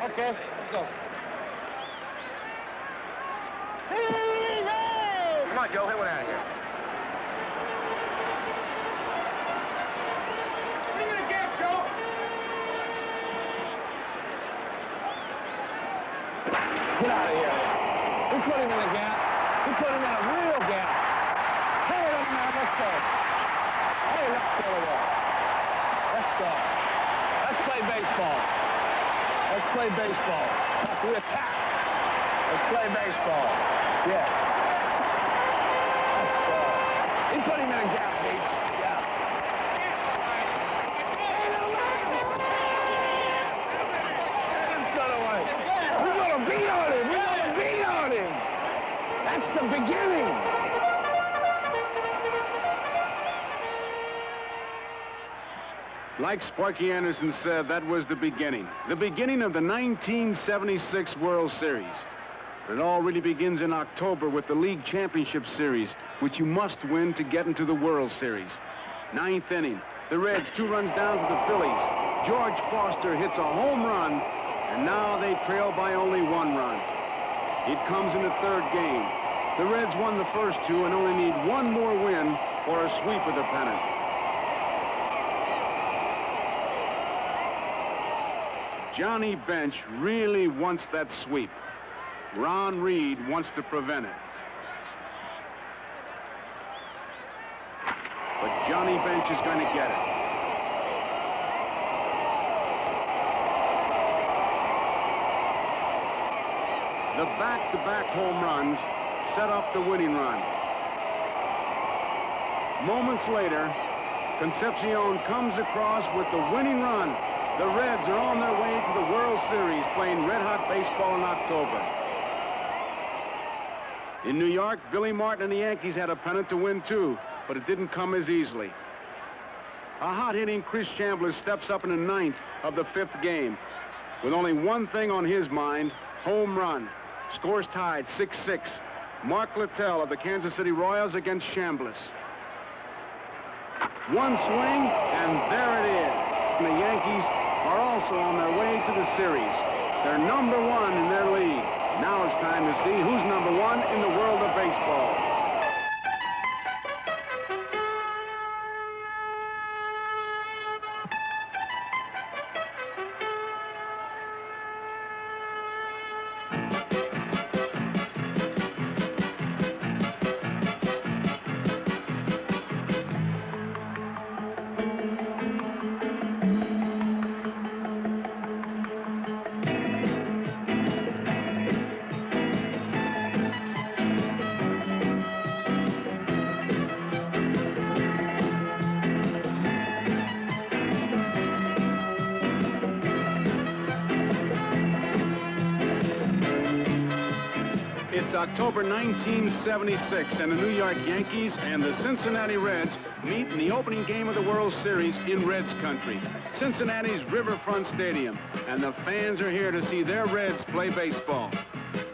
Okay, let's go. Come on, Joe, hit one out of here. Bring it again, Joe. Get out of here. We put him in a gap. We put him in a real gap. Hey, man, let's go. Hey, let's go to work. Let's play baseball. Let's play baseball. We attack. Let's play baseball. Yeah. He put him in a gap, Beach. Yeah. Let's go to work. We're going to beat on him. We're going to beat on him. That's the beginning. Like Sparky Anderson said, that was the beginning of the 1976 World Series. It all really begins in October with the League Championship Series, which you must win to get into the World Series. Ninth inning, the Reds 2 runs down to the Phillies. George Foster hits a home run, and now they trail by only 1 run. It comes in the 3rd game. The Reds won the first 2 and only need 1 more win for a sweep of the pennant. Johnny Bench really wants that sweep. Ron Reed wants to prevent it. But Johnny Bench is going to get it. The back-to-back home runs set up the winning run. Moments later, Concepcion comes across with the winning run. The Reds are on their way to the World Series, playing red-hot baseball in October. In New York, Billy Martin and the Yankees had a pennant to win, too, but it didn't come as easily. A hot-hitting Chris Chandler steps up in the 9th of the 5th game. With only one thing on his mind, home run. Scores tied 6-6. Mark Littell of the Kansas City Royals against Chambliss. One swing, and there it is. And the Yankees are also on their way to the series. They're number 1 in their league. Now it's time to see who's number 1 in the world of baseball. It's October 1976, and the New York Yankees and the Cincinnati Reds meet in the opening game of the World Series in Reds country, Cincinnati's Riverfront Stadium, and the fans are here to see their Reds play baseball.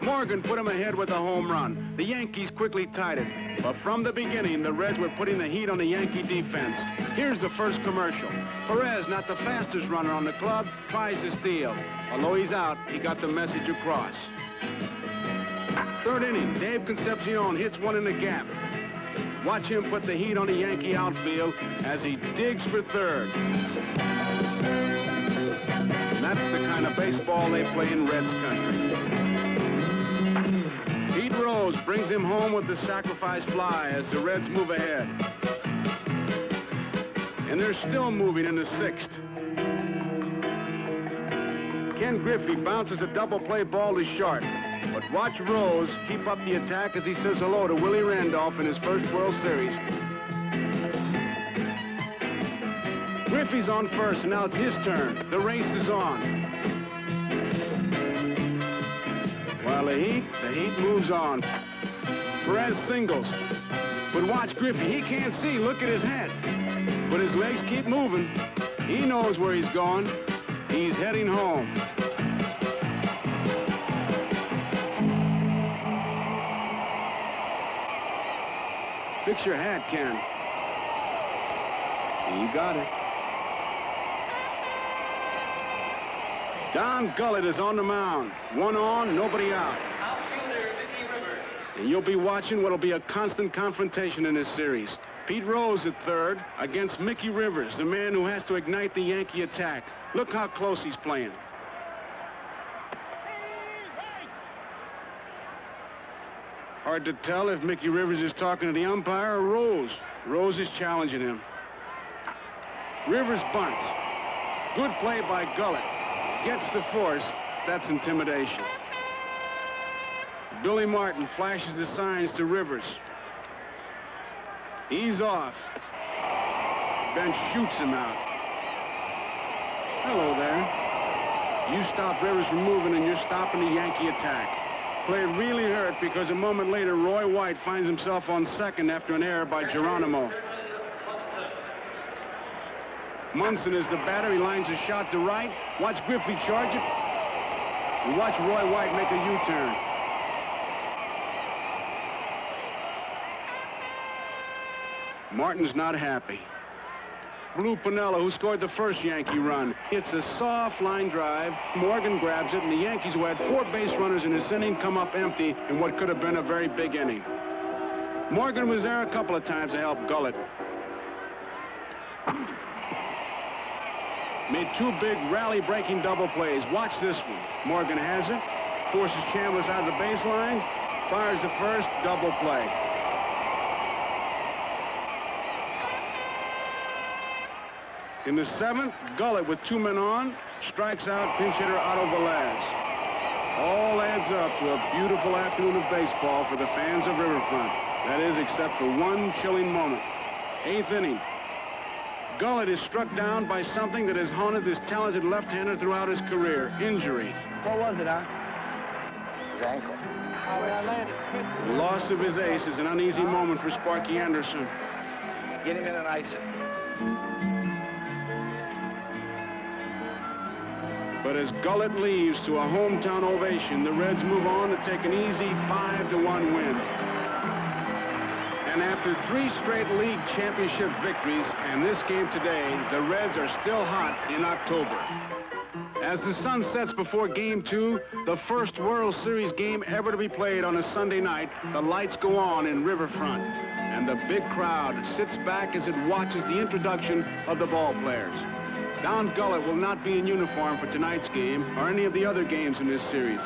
Morgan put him ahead with a home run. The Yankees quickly tied it, but from the beginning, the Reds were putting the heat on the Yankee defense. Here's the first commercial. Perez, not the fastest runner on the club, tries to steal. Although he's out, he got the message across. 3rd inning, Dave Concepcion hits one in the gap. Watch him put the heat on the Yankee outfield as he digs for 3rd. And that's the kind of baseball they play in Reds country. Pete Rose brings him home with the sacrifice fly as the Reds move ahead. And they're still moving in the 6th. Ken Griffey bounces a double play ball to short. But watch Rose keep up the attack as he says hello to Willie Randolph in his first World Series. Griffey's on first, and now it's his turn. The race is on. While the heat moves on. Perez singles. But watch Griffey. He can't see. Look at his head. But his legs keep moving. He knows where he's going. He's heading home. Fix your hat, Ken. You got it. Don Gullett is on the mound. One on, nobody out. And you'll be watching what'll be a constant confrontation in this series. Pete Rose at third against Mickey Rivers, the man who has to ignite the Yankee attack. Look how close he's playing. Hard to tell if Mickey Rivers is talking to the umpire or Rose. Rose is challenging him. Rivers bunts. Good play by Gullett. Gets the force. That's intimidation. Billy Martin flashes the signs to Rivers. He's off. Bench shoots him out. Hello there. You stop Rivers from moving and you're stopping the Yankee attack. Play really hurt because a moment later, Roy White finds himself on second after an error by Geronimo. Munson is the batter. He lines a shot to right. Watch Griffey charge it. And watch Roy White make a U-turn. Martin's not happy. Blue Piniella, who scored the first Yankee run. It's a soft line drive. Morgan grabs it, and the Yankees, who had 4 base runners in this inning, come up empty in what could have been a very big inning. Morgan was there a couple of times to help Gullett. Made 2 big rally-breaking double plays. Watch this one. Morgan has it. Forces Chambliss out of the baseline. Fires the first. Double play. In the 7th, Gullett, with 2 men on, strikes out pinch hitter Otto Velez. All adds up to a beautiful afternoon of baseball for the fans of Riverfront. That is, except for one chilling moment. 8th inning. Gullett is struck down by something that has haunted this talented left-hander throughout his career. Injury. What was it, huh? His ankle. The loss of his ace is an uneasy moment for Sparky Anderson. Get him in and ice it. But as Gullett leaves to a hometown ovation, the Reds move on to take an easy 5-1 win. And after 3 straight league championship victories and this game today, the Reds are still hot in October. As the sun sets before Game 2, the first World Series game ever to be played on a Sunday night, the lights go on in Riverfront. And the big crowd sits back as it watches the introduction of the ball players. Don Gullett will not be in uniform for tonight's game or any of the other games in this series.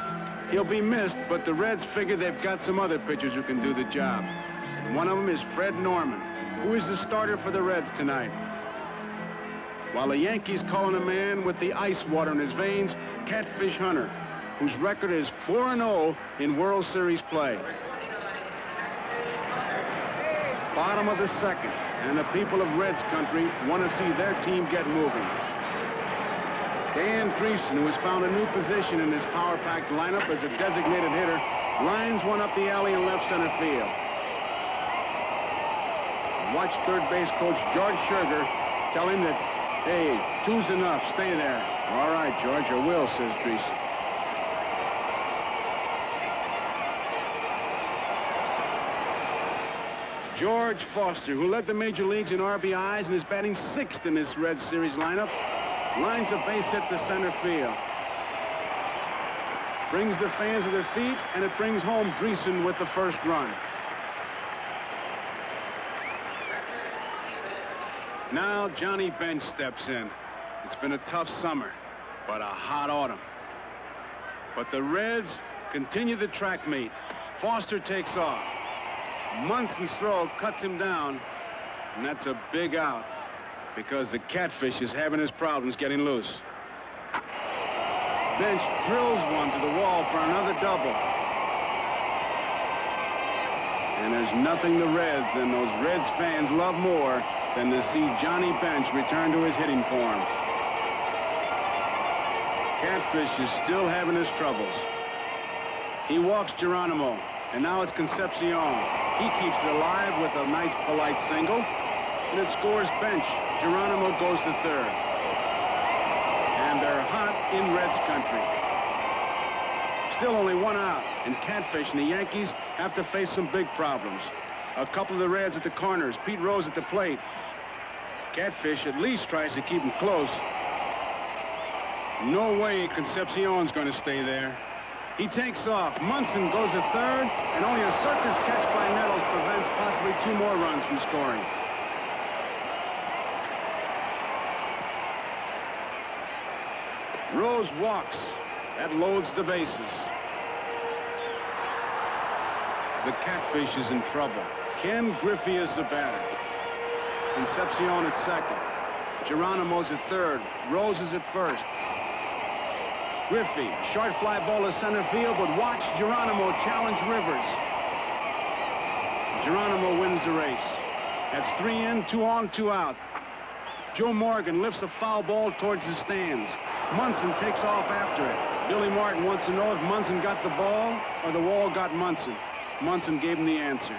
He'll be missed, but the Reds figure they've got some other pitchers who can do the job. And one of them is Fred Norman, who is the starter for the Reds tonight. While the Yankees call on a man with the ice water in his veins, Catfish Hunter, whose record is 4-0 in World Series play. Bottom of the 2nd, and the people of Reds country want to see their team get moving. Dan Dreesen, who has found a new position in this power-packed lineup as a designated hitter, lines one up the alley in left center field. Watch third base coach George Scherger tell him that, hey, 2's enough, stay there. All right, George, I will, says Dreesen. George Foster, who led the major leagues in RBIs and is batting 6th in this Red Series lineup, lines a base hit to center field. Brings the fans to their feet, and it brings home Dreesen with the first run. Now Johnny Bench steps in. It's been a tough summer, but a hot autumn. But the Reds continue the track meet. Foster takes off. Munson's throw cuts him down, and that's a big out because the Catfish is having his problems getting loose. Bench drills one to the wall for another double. And there's nothing the Reds and those Reds fans love more than to see Johnny Bench return to his hitting form. Catfish is still having his troubles. He walks Geronimo, and now it's Concepcion. He keeps it alive with a nice, polite single, and it scores Bench. Geronimo goes to third. And they're hot in Reds country. Still only 1 out, and Catfish and the Yankees have to face some big problems. A couple of the Reds at the corners, Pete Rose at the plate. Catfish at least tries to keep him close. No way Concepcion's going to stay there. He takes off. Munson goes to third, and only a circus catch by Nettles prevents possibly 2 more runs from scoring. Rose walks. That loads the bases. The Catfish is in trouble. Ken Griffey is the batter. Concepcion at second. Geronimo's at third. Rose is at first. Griffey, short fly ball to center field, but watch Geronimo challenge Rivers. Geronimo wins the race. That's 3 in, 2 on, 2 out. Joe Morgan lifts a foul ball towards the stands. Munson takes off after it. Billy Martin wants to know if Munson got the ball or the wall got Munson. Munson gave him the answer.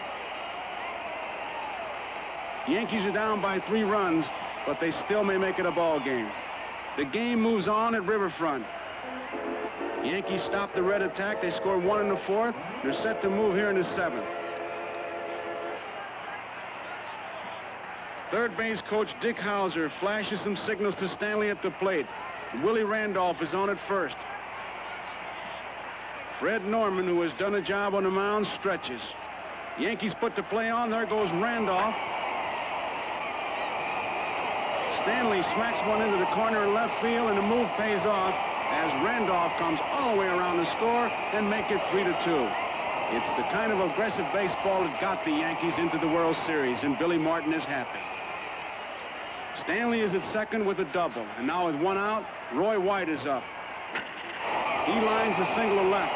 Yankees are down by 3 runs, but they still may make it a ball game. The game moves on at Riverfront. Yankees stop the Red attack. They score 1 in the 4th. They're set to move here in the 7th. Third base coach Dick Hauser flashes some signals to Stanley at the plate. Willie Randolph is on at first. Fred Norman, who has done a job on the mound, stretches. Yankees put the play on. There goes Randolph. Stanley smacks one into the corner in left field, and the move pays off as Randolph comes all the way around to score and make it 3-2. It's the kind of aggressive baseball that got the Yankees into the World Series, and Billy Martin is happy. Stanley is at second with a double, and now with 1 out, Roy White is up. He lines a single to left,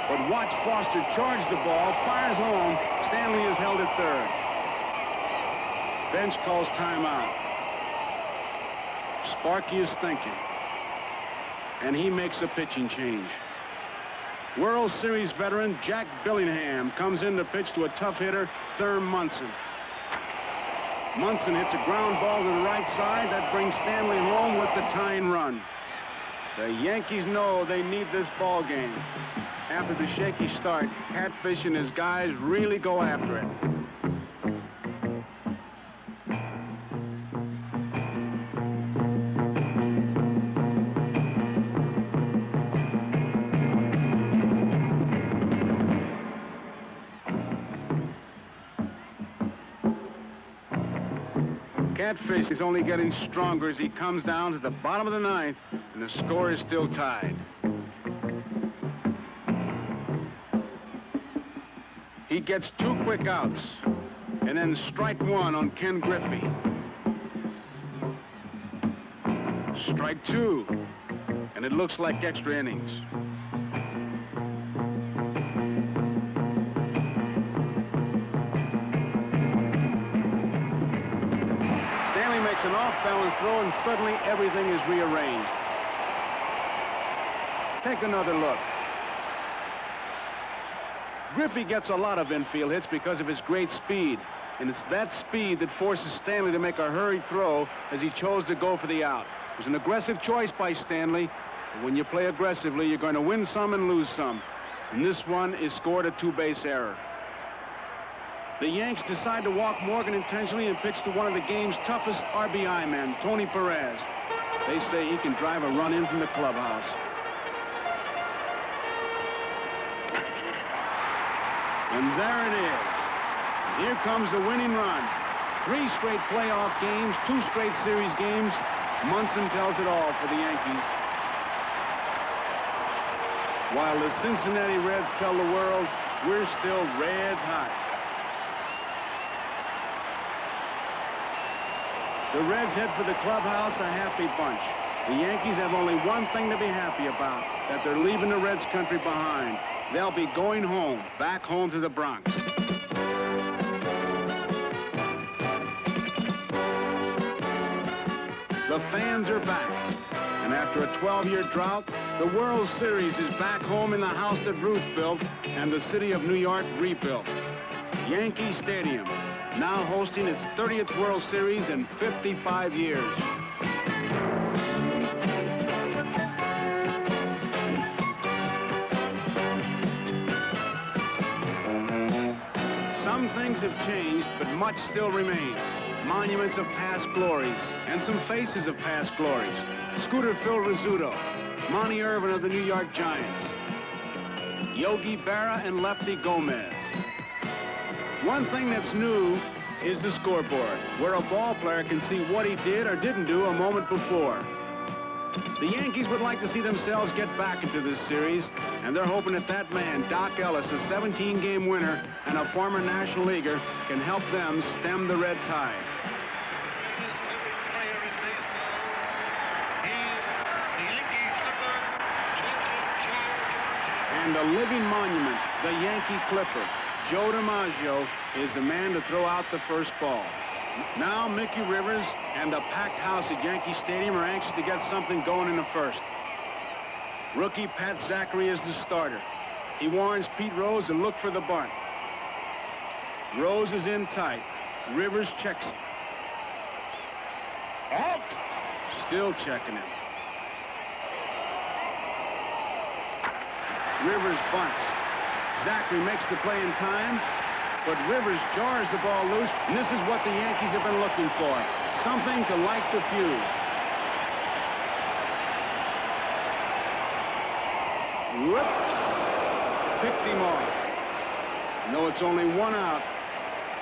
but watch Foster charge the ball, fires home. Stanley is held at third. Bench calls timeout. Sparky is thinking, and he makes a pitching change. World Series veteran Jack Billingham comes in to pitch to a tough hitter, Thurm Munson. Munson hits a ground ball to the right side. That brings Stanley home with the tying run. The Yankees know they need this ball game. After the shaky start, Catfish and his guys really go after it. Catfish is only getting stronger as he comes down to the bottom of the 9th, and the score is still tied. He gets 2 quick outs, and then strike 1 on Ken Griffey. Strike 2, and it looks like extra innings. An off-balance throw, and suddenly everything is rearranged. Take another look. Griffey gets a lot of infield hits because of his great speed, and it's that speed that forces Stanley to make a hurried throw as he chose to go for the out. It was an aggressive choice by Stanley, but when you play aggressively, you're going to win some and lose some, and this one is scored a 2-base error. The Yanks decide to walk Morgan intentionally and pitch to one of the game's toughest RBI men, Tony Perez. They say he can drive a run in from the clubhouse. And there it is. Here comes the winning run. 3 straight playoff games, 2 straight series games. Munson tells it all for the Yankees. While the Cincinnati Reds tell the world, we're still Reds hot. The Reds head for the clubhouse a happy bunch. The Yankees have only one thing to be happy about, that they're leaving the Reds country behind. They'll be going home, back home to the Bronx. The fans are back. And after a 12-year drought, the World Series is back home in the house that Ruth built and the city of New York rebuilt. Yankee Stadium, now hosting its 30th World Series in 55 years. Some things have changed, but much still remains. monuments of past glories and some faces of past glories. Scooter Phil Rizzuto, Monty Irvin of the New York Giants, Yogi Berra and Lefty Gomez. One thing that's new is the scoreboard, where a ball player can see what he did or didn't do a moment before. The Yankees would like to see themselves get back into this series, and they're hoping that that man, Doc Ellis, a 17-game winner and a former National Leaguer, can help them stem the red tide. And a living monument, the Yankee Clipper, Joe DiMaggio, is the man to throw out the first ball. Now Mickey Rivers and the packed house at Yankee Stadium are anxious to get something going in the first. Rookie Pat Zachary is the starter. He warns Pete Rose to look for the bunt. Rose is in tight. Rivers checks him. Out. Still checking him. Rivers bunts. Zachary makes the play in time, but Rivers jars the ball loose, and this is what the Yankees have been looking for. Something to light the fuse. Whoops. Picked him off. No, it's only one out.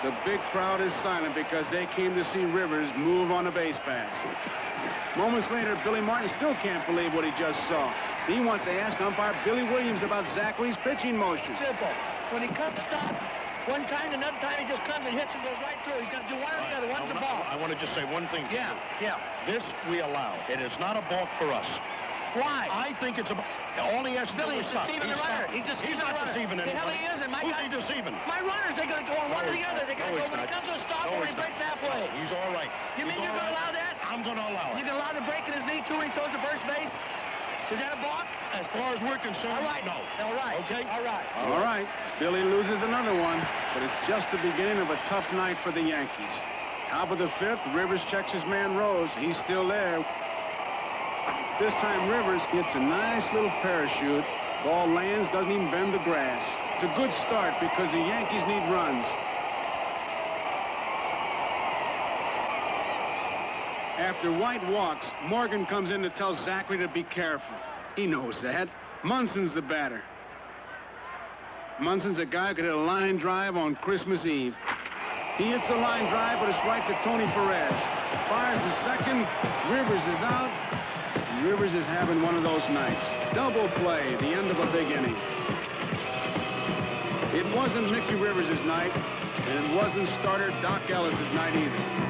The big crowd is silent because they came to see Rivers move on a base pass. Moments later, Billy Martin still can't believe what he just saw. He wants to ask umpire Billy Williams about Zachary's pitching motion. Simple. When he comes stop, one time, another time he just comes and hits and goes right through. He's going to do one or the other. One's a ball. I want to just say one thing. Yeah, yeah. This we allow. It is not a balk for us. Why? I think it's a... All he has to Billy do is is stop. deceiving the runner. He's deceiving the not runner. deceiving The hell anybody. he isn't. My Who's guy, he deceiving? my runners, they're going to go one or the other. They're going to go when he comes to a stop or he breaks halfway. He's all right. You mean you're going to allow that? I'm going to allow You it. can allow the break in his knee, too, when he throws to first base? Is that a balk? As far as we're concerned, All right. no. All right. Okay? All right. All right, Billy loses another one, but it's just the beginning of a tough night for the Yankees. Top of the fifth, Rivers checks his man Rose. He's still there. This time Rivers hits a nice little parachute. Ball lands, doesn't even bend the grass. It's a good start because the Yankees need runs. After White walks, Morgan comes in to tell Zachary to be careful. He knows that. Munson's the batter. Munson's a guy who could hit a line drive on Christmas Eve. He hits a line drive, but it's right to Tony Perez. Fires the second. Rivers is out. Rivers is having one of those nights. Double play, the end of a big inning. It wasn't Mickey Rivers' night, and it wasn't starter Doc Ellis' night either.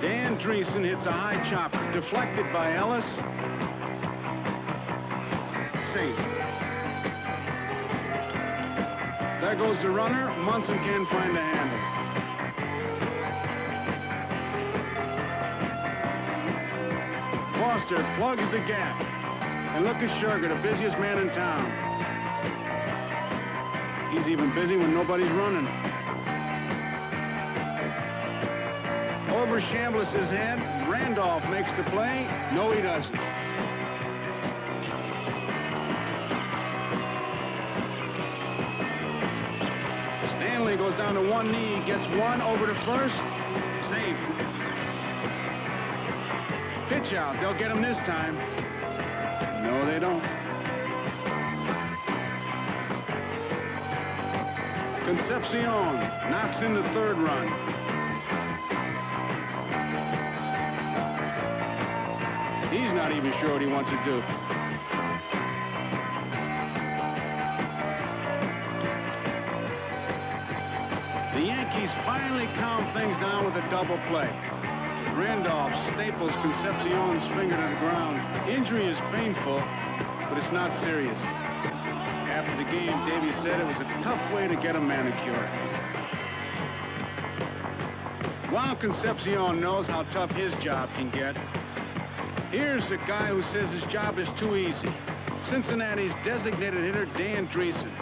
Dan Dreesen hits a high chopper, deflected by Ellis. Safe. There goes the runner. Munson can't find the handle. Foster plugs the gap. And look at Scherger, the busiest man in town. He's even busy when nobody's running. Over Chambliss's head, Randolph makes the play. No, he doesn't. Stanley goes down to one knee, gets one over to first. Safe. Pitch out. They'll get him this time. No, they don't. Concepcion knocks in the third run. He's not even sure what he wants to do. The Yankees finally calm things down with a double play. Randolph staples Concepcion's finger to the ground. Injury is painful, but it's not serious. After the game, Davey said it was a tough way to get a manicure. While Concepcion knows how tough his job can get, here's a guy who says his job is too easy. Cincinnati's designated hitter, Dan Dreesen.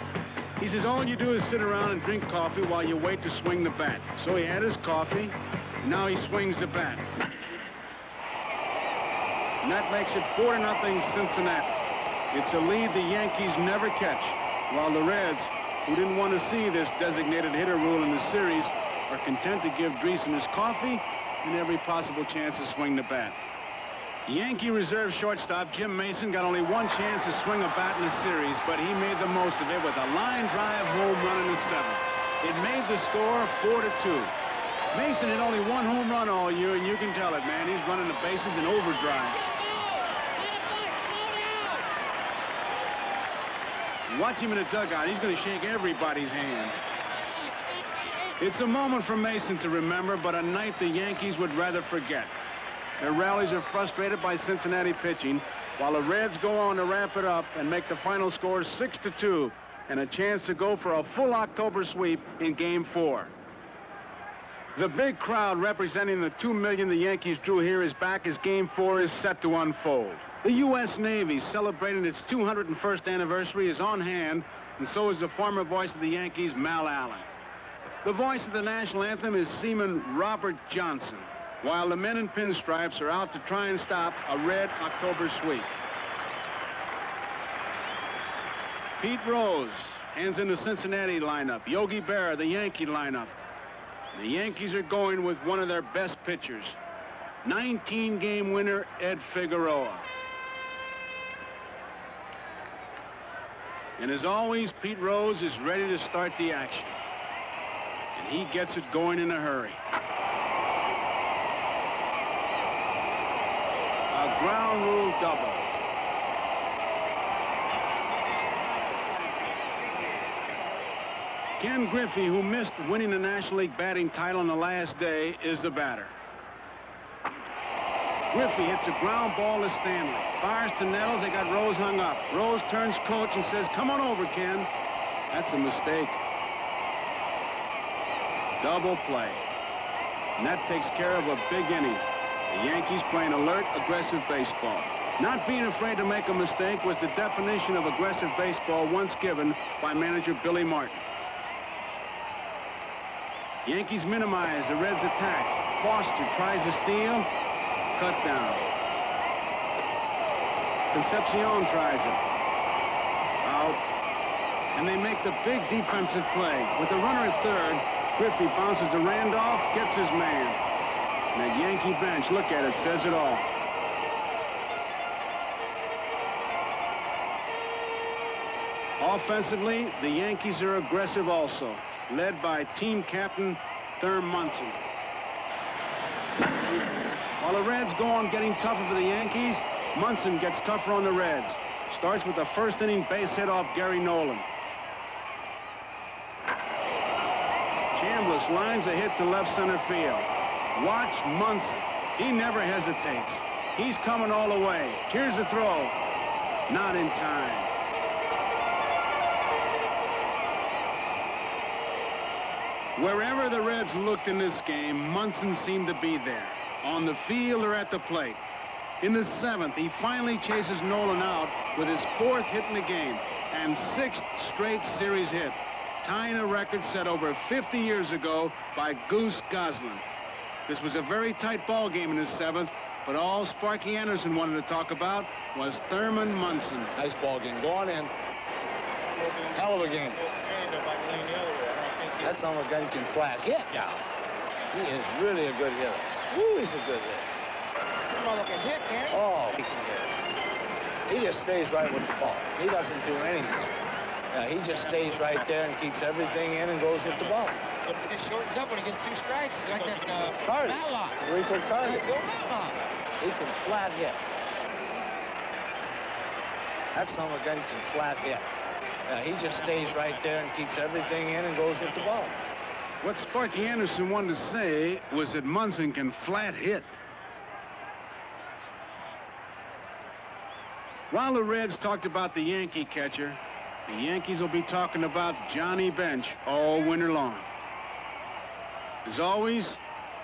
He says all you do is sit around and drink coffee while you wait to swing the bat. So he had his coffee, and now he swings the bat. And that makes it 4-0 Cincinnati. It's a lead the Yankees never catch, while the Reds who didn't want to see this designated hitter rule in the series, are content to give Dreesen his coffee and every possible chance to swing the bat. Yankee reserve shortstop Jim Mason got only one chance to swing a bat in the series, but he made the most of it with a line drive home run in the 7th. It made the score 4-2. Mason had only one home run all year, and you can tell it, man. He's running the bases in overdrive. Watch him in the dugout. He's going to shake everybody's hand. It's a moment for Mason to remember, but a night the Yankees would rather forget. Their rallies are frustrated by Cincinnati pitching, while the Reds go on to wrap it up and make the final score 6-2, and a chance to go for a full October sweep in Game 4. The big crowd representing the 2 million the Yankees drew here is back as Game 4 is set to unfold. The U.S. Navy, celebrating its 201st anniversary, is on hand, and so is the former voice of the Yankees, Mal Allen. The voice of the national anthem is Seaman Robert Johnson, while the men in pinstripes are out to try and stop a red October sweep. Pete Rose hands in the Cincinnati lineup. Yogi Berra, the Yankee lineup. The Yankees are going with one of their best pitchers, 19-game winner Ed Figueroa. And as always, Pete Rose is ready to start the action. And he gets it going in a hurry. A ground rule double. Ken Griffey, who missed winning the National League batting title on the last day, is the batter. Griffey hits a ground ball to Stanley. Fires to Nettles. They got Rose hung up. Rose turns coach and says, "Come on over, Ken." That's a mistake. Double play. And that takes care of a big inning. The Yankees playing alert, aggressive baseball. Not being afraid to make a mistake was the definition of aggressive baseball once given by manager Billy Martin. Yankees minimize the Reds' attack. Foster tries to steal. Cut down. Concepcion tries it. Out. And they make the big defensive play. With the runner at third, Griffey bounces to Randolph, gets his man. And that Yankee bench, look at it, says it all. Offensively, the Yankees are aggressive also, led by team captain Thurman Munson. While the Reds go on getting tougher for the Yankees, Munson gets tougher on the Reds. Starts with the first inning base hit off Gary Nolan. Chambliss lines a hit to left center field. Watch Munson. He never hesitates. He's coming all the way. Here's the throw. Not in time. Wherever the Reds looked in this game, Munson seemed to be there, on the field or at the plate. In the 7th, he finally chases Nolan out with his 4th hit in the game and 6th straight series hit, tying a record set over 50 years ago by Goose Goslin. This was a very tight ball game in the 7th, but all Sparky Anderson wanted to talk about was Thurman Munson. Nice ball game. Go on in. Hell of a game. That's on a guy who can flash hit now. He is really a good hitter. Woo, he's a good hitter. This mother can hit, can't he? Oh, he can hit. He just stays right with the ball. He doesn't do anything. He just stays right there and keeps everything in and goes with the ball. But it just shortens up when he gets 2 strikes. It's like that Cardi. Matlock. Rico Cardi. Like Bill Matlock. He can flat hit. That's on a guy who can flat hit. He just stays right there and keeps everything in and goes with the ball. What Sparky Anderson wanted to say was that Munson can flat hit. While the Reds talked about the Yankee catcher, the Yankees will be talking about Johnny Bench all winter long. As always,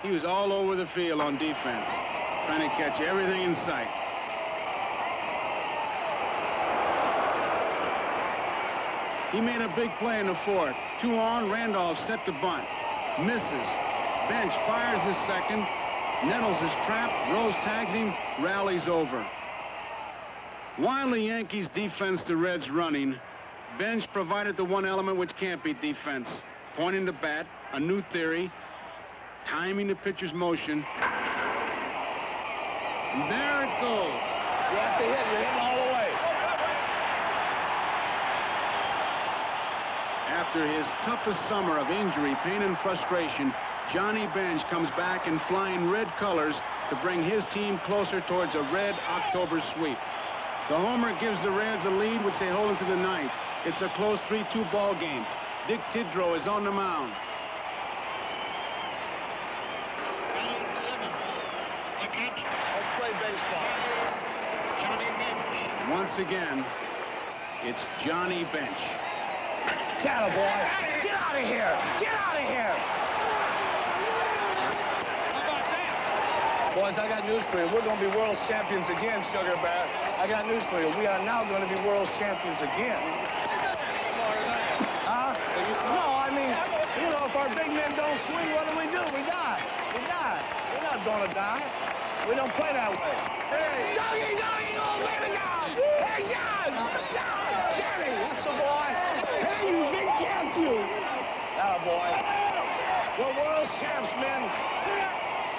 he was all over the field on defense, trying to catch everything in sight. He made a big play in the 4th. 2 on, Randolph set to bunt. Misses. Bench fires his second. Nettles is trapped. Rose tags him. Rallies over. While the Yankees defense the Reds running, Bench provided the one element which can't be defense. Pointing the bat, a new theory, timing the pitcher's motion. And there it goes. You have to hit. You're hitting all the way. After his toughest summer of injury, pain, and frustration, Johnny Bench comes back in flying red colors to bring his team closer towards a red October sweep. The homer gives the Reds a lead, which they hold into the ninth. It's a close 3-2 ball game. Dick Tidrow is on the mound. Let's play baseball. Once again, it's Johnny Bench. Get out, boy. Get out of here. Get out of here. Boys, I got news for you. We're going to be world champions again, Sugar Bear. I got news for you. We are now going to be world champions again. Huh? No, I mean, you know, if our big men don't swing, what do? We die. We die. We're not going to die. We don't play that way. Hey. Doggy, doggy, oh, baby, go! Hey, John! John! Gary, that's the boy. Hey, you big champs, you. Ah, boy. We're world champs, men.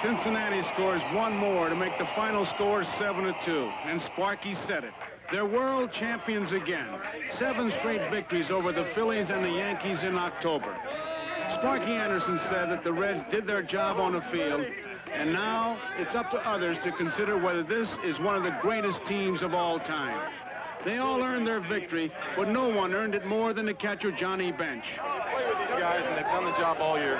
Cincinnati scores one more to make the final score 7-2. And Sparky said it. They're world champions again. 7 straight victories over the Phillies and the Yankees in October. Sparky Anderson said that the Reds did their job on the field, and now it's up to others to consider whether this is one of the greatest teams of all time. They all earned their victory, but no one earned it more than the catcher Johnny Bench. Play with these guys, and they've done the job all year.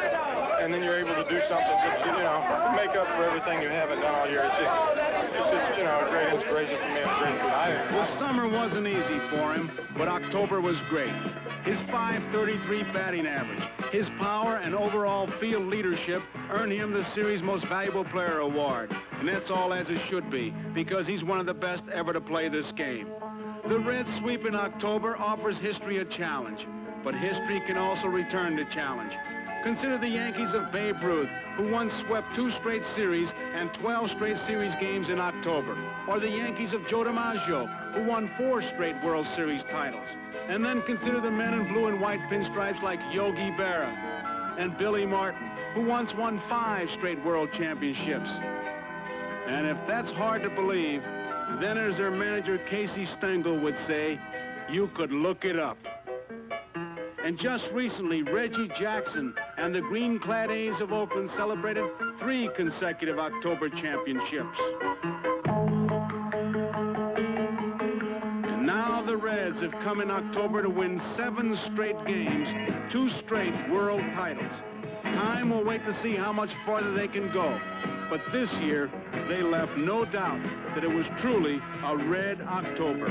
And then you're able to do something just, you know, to make up for everything you haven't done all year. It's just, you know, a great inspiration for me. A great career. The summer wasn't easy for him, but October was great. His .533 batting average, his power and overall field leadership earned him the series' most valuable player award. And that's all as it should be, because he's one of the best ever to play this game. The Red sweep in October offers history a challenge, but history can also return the challenge. Consider the Yankees of Babe Ruth, who once swept 2 straight series and 12 straight series games in October. Or the Yankees of Joe DiMaggio, who won 4 straight World Series titles. And then consider the men in blue and white pinstripes like Yogi Berra and Billy Martin, who once won 5 straight World Championships. And if that's hard to believe, then as their manager Casey Stengel would say, you could look it up. And just recently, Reggie Jackson and the green-clad A's of Oakland celebrated 3 consecutive October championships. And now the Reds have come in October to win 7 straight games, 2 straight world titles. Time will wait to see how much farther they can go. But this year, they left no doubt that it was truly a Red October.